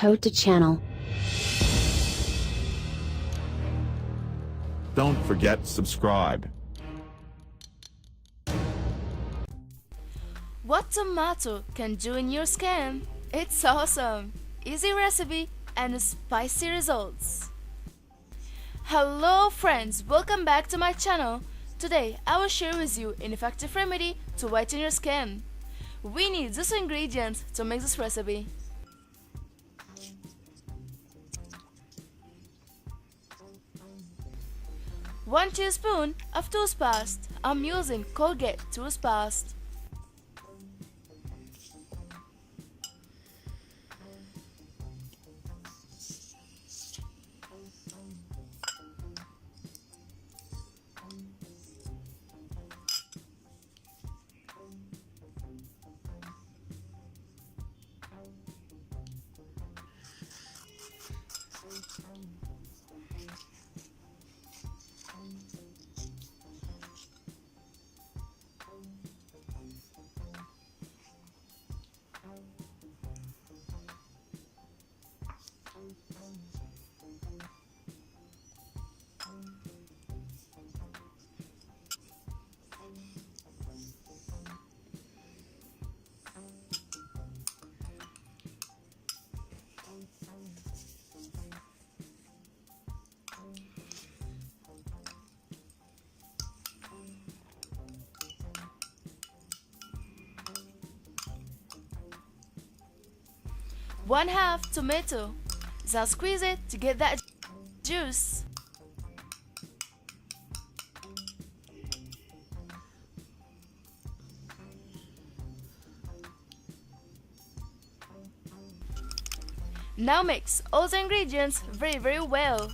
Hota channel. Don't forget subscribe. What tomato can do in your skin? It's awesome! Easy recipe and spicy results. Hello friends, welcome back to my channel. Today I will share with you an effective remedy to whiten your skin. We need these ingredients to make this recipe. 1 teaspoon of toothpaste. I'm using Colgate toothpaste. 1/2 tomato. Then squeeze it to get that juice. Now mix all the ingredients very well.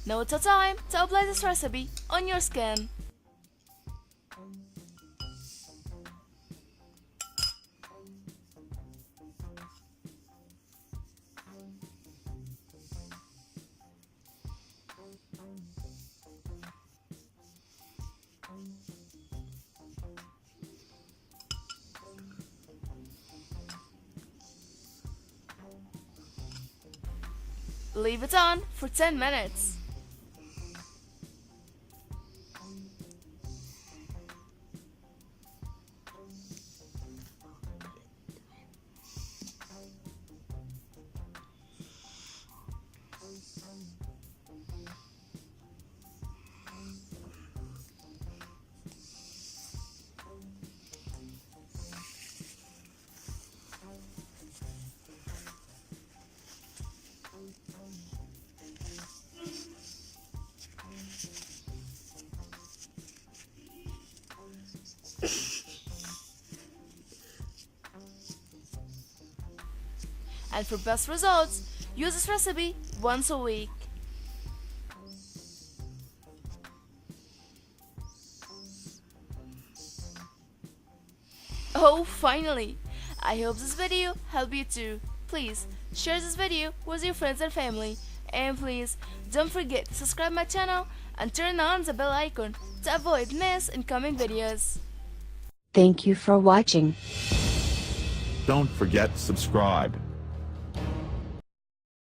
Now it's time to apply this recipe on your skin. Leave it on for 10 minutes. And for best results, use this recipe once a week. Oh, finally! I hope this video helped you too. Please share this video with your friends and family. And please don't forget to subscribe my channel and turn on the bell icon to avoid miss incoming videos. Thank you for watching. Don't forget subscribe.